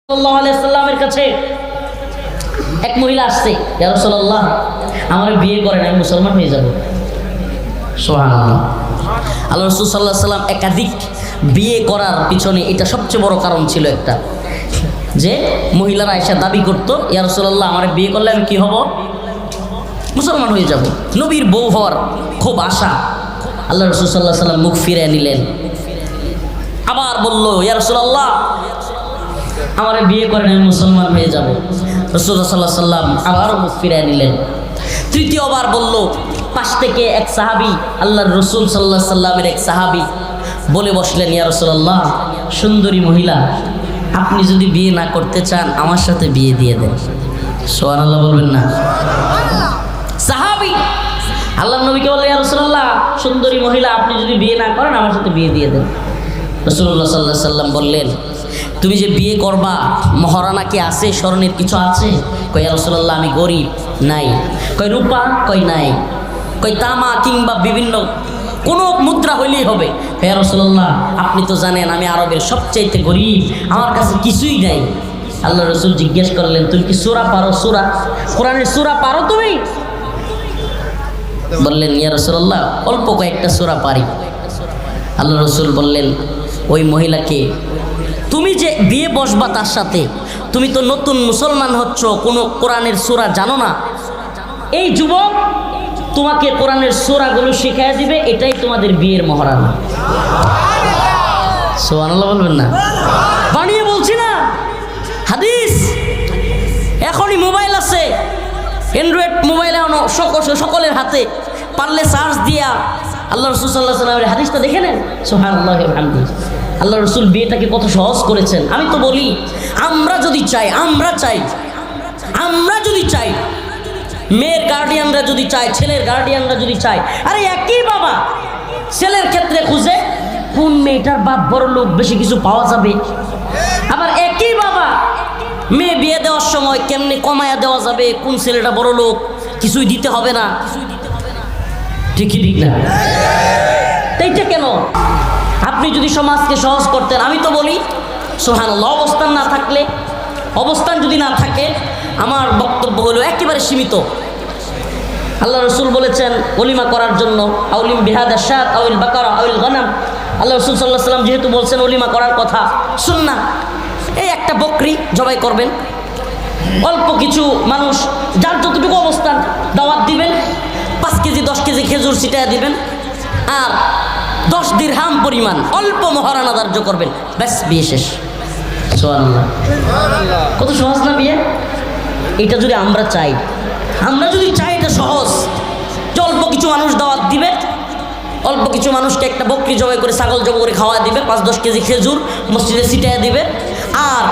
সাল্লাল্লাহু আলাইহি সাল্লামের কাছে এক মহিলা আসছে, ইয়া রাসূলুল্লাহ আমার বিয়ে করেন, আমি মুসলমান হয়ে যাব। সুবহানাল্লাহ। আল্লাহ রাসূল সাল্লাল্লাহু আলাইহি সাল্লাম একাধিক বিয়ে করার পিছনে এটা সবচেয়ে বড় কারণ ছিল একটা, যে মহিলারা এসে দাবি করতো, ইয়া রাসূলুল্লাহ আমার বিয়ে করলে আমি কি হব? মুসলমান হয়ে যাব। নবীর বউ হওয়ার খুব আশা। আল্লাহ রাসূল সাল্লাল্লাহু আলাইহি সাল্লাম মুখ ফিরিয়ে নিলেন, আবার বলল, ইয়া রাসূলুল্লাহ আমার বিয়ে করেন, আমি মুসলমান হয়ে যাব। রাসূলুল্লাহ সাল্লাল্লাহু আলাইহি সাল্লাম আবারও মুখ ফিরিয়ে নিলেন। তৃতীয়বার বলল, পাশ থেকে এক সাহাবী, আল্লাহর রাসূল সাল্লাল্লাহু আলাইহি সাল্লামের এক সাহাবী বলে বসলেন, ইয়া রাসূলুল্লাহ সুন্দরী মহিলা, আপনি যদি বিয়ে না করতে চান আমার সাথে বিয়ে দিয়ে দেন। সুবহানাল্লাহ বলবেন না? সাহাবী আল্লাহর নবীকে বললেন, ইয়া রাসূলুল্লাহ সুন্দরী মহিলা, আপনি যদি বিয়ে না করেন আমার সাথে বিয়ে দিয়ে দেন। রাসূলুল্লাহ সাল্লাল্লাহু আলাইহি সাল্লাম বললেন, তুমি যে বিয়ে করবা মহারানা কি আছে, স্বর্ণের কিছু আছে? কই ইয়া রাসূলুল্লাহ আমি গরিব, নাই। কই রূপা? কই নাই। কই তামা কিংবা বিভিন্ন কোনো মুদ্রা হইলেই হবে? ইয়া রাসূলুল্লাহ আপনি তো জানেন আমি আরবের সবচাইতে গরিব, আমার কাছে কিছুই নাই। আল্লাহ রাসূল জিজ্ঞেস করলেন, তুমি কি সূরা পারো? সূরা, কোরআনের সূরা পারো তুমি? বললেন, ইয়া রাসূলুল্লাহ অল্প কয়েকটা সূরা পারি। আল্লাহ রাসূল বললেন ওই মহিলাকে, তুমি যে বিয়ে বসবা তার সাথে, তুমি তো নতুন মুসলমান হচ্ছ, কোনো কোরআনের সূরা জানো না। এই যুবক তোমাকে কোরআনের সূরাগুলো শিখিয়ে দিবে, এটাই তোমাদের বিয়ের মহারানা। সুবহানাল্লাহ বলবেন না? বানিয়ে বলছি না, হাদিস। এখনই মোবাইল আছে, অ্যান্ড্রয়েড মোবাইল এখন সকলের হাতে, পারলে সার্চ দিয়া আল্লাহ রাসূল সাল্লাল্লাহু আলাইহি ওয়াসাল্লামের হাদিসটা দেখে নেন। সুবহানাল্লাহি ওয়া বিহামদিহি। আল্লাহ রাসূল বিয়েটাকে কত সহজ করেছেন। আমি তো বলি, আমরা যদি চাই, আমরা যদি চাই, মেয়ের গার্ডিয়ানরা যদি চায়, ছেলের গার্ডিয়ানরা যদি চায়, আরে একই বাবা ছেলের ক্ষেত্রে খুঁজে কোন মেয়েটার বাপ বড় লোক, বেশি কিছু পাওয়া যাবে। আবার একই বাবা মেয়ে বিয়ে দেওয়ার সময় কেমনে কমায়া দেওয়া যাবে, কোন ছেলেটা বড় লোক, কিছুই দিতে হবে না। ঠিকই ঠিক না? এইটা কেন? আপনি যদি সমাজকে সহজ করতেন। আমি তো বলি সুবহানাল্লাহ, অবস্থান যদি না থাকে, আমার বক্তব্য হলো একেবারে সীমিত। আল্লাহ রাসূল বলেছেন ওলিমা করার জন্য, আউলিম বিহাদাশ শাত আউল বাকারা আউল গনাম। আল্লাহ রাসূল সাল্লাল্লাহু আলাইহি ওয়াসাল্লাম যেহেতু বলছেন ওলিমা করার কথা, সুন্নাহ, এই একটা বকরি জবাই করবেন, অল্প কিছু মানুষ যার যতটুকু অবস্থান দাওয়াত দিবেন, 5 কেজি 10 কেজি খেজুর ছিটায়া দিবেন, আর 10 দিরহাম পরিমাণ অল্প মহারানা ধার্য করবেন, ব্যাস বিয়ে শেষ। সুবহানাল্লাহ, কত সহজ না বিয়ে? এটা যদি আমরা চাই, এটা সহজ, যে অল্প কিছু মানুষ দাওয়াত দিবে, অল্প কিছু মানুষকে একটা বকরি জবাই করে, ছাগল জবাই করে খাওয়া দিবে, 5-10 কেজি খেজুর মসজিদে ছিটাইয়া দিবে, আর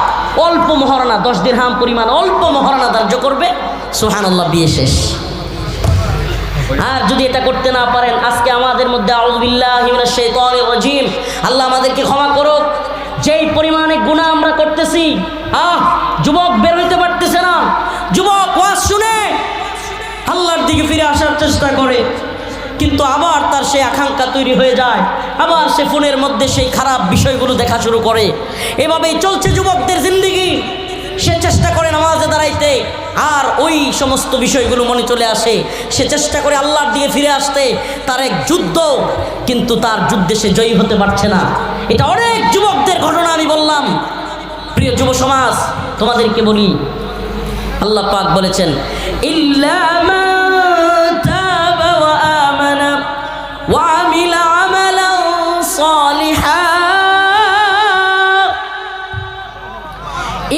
অল্প মহারানা 10 দিরহাম পরিমাণ অল্প মহারানা ধার্য করবে। সুবহানাল্লাহ, বিয়ে শেষ। আর যদি এটা করতে না পারেন, আজকে আমাদের মধ্যে আউযু বিল্লাহি মিনাশ শাইতানির রাজীম, আল্লাহ আমাদেরকে ক্ষমা করুক, যেই পরিমাণে গুনাহ আমরা করতেছি, যুবক বের হইতে পারতেছে না, যুবক ওয়াজ শুনে আল্লাহর দিকে ফিরে আসার চেষ্টা করে, কিন্তু আবার তার সেই আকাঙ্ক্ষা তৈরি হয়ে যায়, আবার সে ফোনের মধ্যে সেই খারাপ বিষয়গুলো দেখা শুরু করে। এভাবেই চলছে যুবকদের জিন্দেগি। সে চেষ্টা করে নামাজে দাঁড়াইতে, আর ওই সমস্ত বিষয়গুলো মনে চলে আসে। সে চেষ্টা করে আল্লাহর দিকে ফিরে আসতে, তার এক যুদ্ধ, কিন্তু তার যুদ্ধে সে জয়ী হতে পারছে না। এটা অনেক যুবকদের ঘটনা আমি বললাম। প্রিয় যুব সমাজ, তোমাদেরকে বলি, আল্লাহ পাক বলেছেন, ইল্লা মান তাবা ওয়া আমানা ওয়া আমিলা আমালান সালিহান,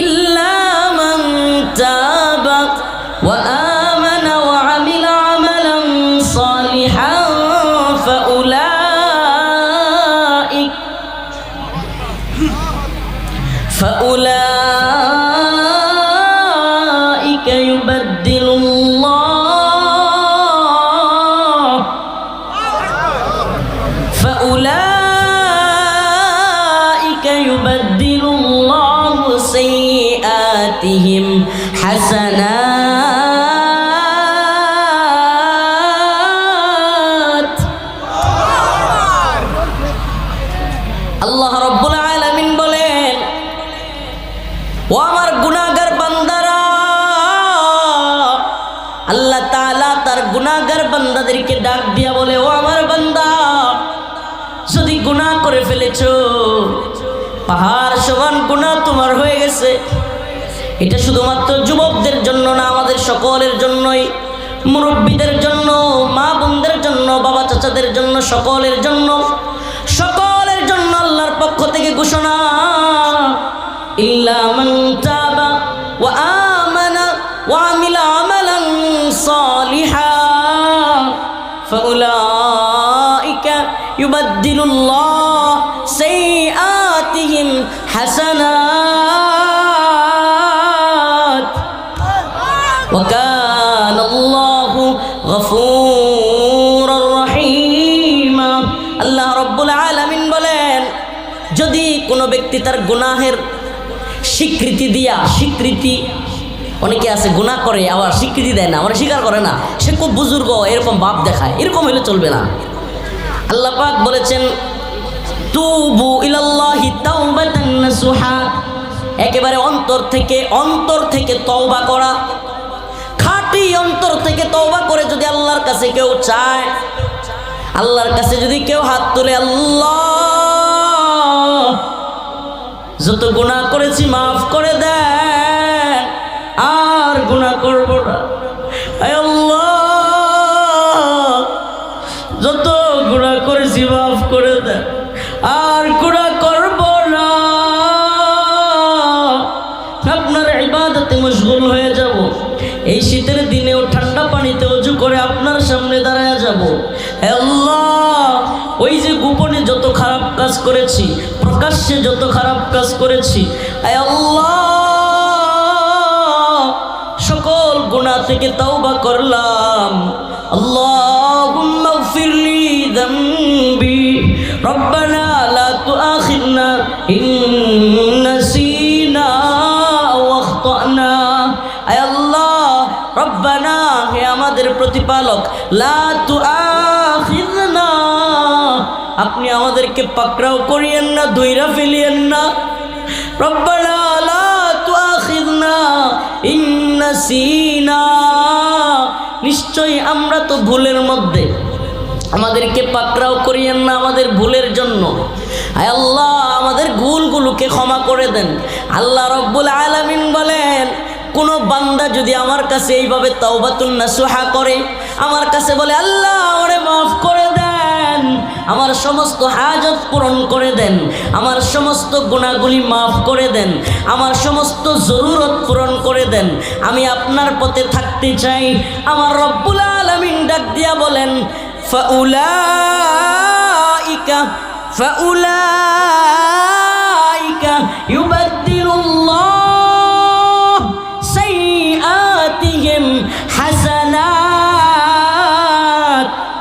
ইল্লা মান তাবা ওয়া আমানা ওয়া আমিলা আমালান সালিহান ফাউলাইকা ইউবাদদিলুল্লাহু সাইয়্যাতিহিম হাসানাত। আল্লাহ রাব্বুল আলামিন বলেন, ওয়া আমার গুনাহগার বান্দারা, আল্লাহ তাআলা তার গুনাহগার বান্দাদেরকে ডাক দিয়া বলে, ও আমার বান্দা, যদি গুনাহ করে ফেলেছো, পাহাড় সমান গুনাহ তোমার হয়ে গেছে, এটা শুধুমাত্র যুবকদের জন্য না, আমাদের সকলের জন্যই, মুরব্বীদের জন্য, মা বোনদের জন্য, বাবা চাচাদের জন্য, সকলের জন্য আল্লাহর পক্ষ থেকে ঘোষণা, ইল্লা মান তাবা ওয়া আমানা ওয়া আমিলা আমালান সালিহান ফাউলাইকা ইউবাদদিলুল্লাহু সাইয়্যাতিহিম হাসানাত ওয়া কানা আল্লাহু গফুরুর রহিম। আল্লাহ রাব্বুল আলামিন বলেন, যদি কোনো ব্যক্তি তার গুনাহের স্বীকৃতি দিয়া, স্বীকৃতি, অনেকে আছে গুনাহ করে আবার স্বীকৃতি দেয় না, মানে স্বীকার করে না, সে খুব বুজুর্গ, এরকম ভাব দেখায়, এরকম হলে চলবে না। আল্লাহ পাক বলেছেন, তুবু ইলাল্লাহি তাওবাতান নাসুহা, একেবারে অন্তর থেকে তওবা করা, খাঁটি অন্তর থেকে তওবা করে যদি আল্লাহর কাছে কেউ চায়, আল্লাহর কাছে যদি কেউ হাত তুলে, আল্লাহ যত গুনাহ করেছি মাফ করে দেন, আর গুনাহ করব না, আয় আল্লাহ যত গুনাহ করেছি মাফ করে দেন, আর গুনাহ করব না, আপনার ইবাদতে মশগুল হয়ে যাব, এই শীতের দিনেও ঠান্ডা পানিতে ওযু করে আপনার সামনে দাঁড়ায়া যাব। হে আল্লাহ, ওই যে গোপনে যত খারাপ কাজ করেছি, প্রকাশ্যে যত খারাপ কাজ করেছি, হে আল্লাহ সকল গুনাহ থেকে তাওবা করলাম। আল্লাহুম্মা গফিরলি যামবি রব্বানা লা তুআখিযনা ইন নাসিনা আও আখতানা। হে আল্লাহ রব্বানা, হে আমাদের প্রতিপালক, লা তুআখিযনা, আপনি আমাদেরকে পাকড়াও করিয়েন না, ধইরা ফেলিয়েন না। রব্বানা লা তুআখিযনা ইন নাসিনা, নিশ্চয়ই আমরা তো ভুলের মধ্যে, আমাদেরকে পাকড়াও করিয়েন না আমাদের ভুলের জন্য। আয় আল্লাহ আমাদের ভুলগুলোকে ক্ষমা করে দেন। আল্লাহ রব্বুল আলামিন বলেন, কোনো বান্দা যদি আমার কাছে এইভাবে তাওবাতুন নাসুহা করে, আমার কাছে বলে, আল্লাহ আমারে মাফ করে দেন, আমার সমস্ত হাজত পূরণ করে দেন, আমার সমস্ত গুনাহগুলি মাফ করে দেন, আমার সমস্ত জরুরত পূরণ করে দেন, আমি আপনার পথে থাকতে চাই, আমার রব্বুল আলামিন ডাক দিয়া বলেন, ফাউলাইকা ইউবাদদিলুল্লাহু সাইয়্যাতিহিম হাসানাত।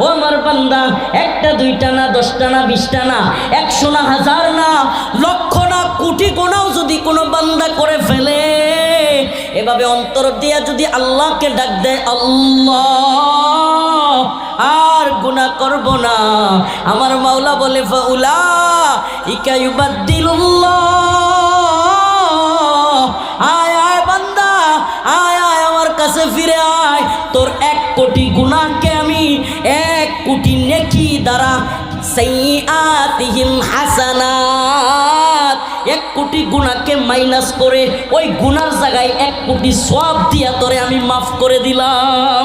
ও আমার বান্দা, একটা দুইটা না, 10টা না, 20টা না, 100 না, 1000 না, লক্ষ না, কোটি গুনাহ যদি কোনো বান্দা করে ফেলে, এভাবে অন্তর দিয়া যদি আল্লাহকে ডাক দেয়, আল্লাহ আর গুনাহ করব না, আমার মাওলা বলে, ফাউলাইকা ইউবাদদিলুল্লাহ, আয় আয় বান্দা, আয় আয় আমার কাছে ফিরে আয়, তোর 1 কোটি গুনাহকে আমি 1 কোটি নেকি দ্বারা সাইয়্যাতিহিম হাসানাত, 1 কোটি গুনাহকে মাইনাস করে ওই গুনার জায়গায় 1 কোটি সওয়াব দিয়া তোরে আমি মাফ করে দিলাম।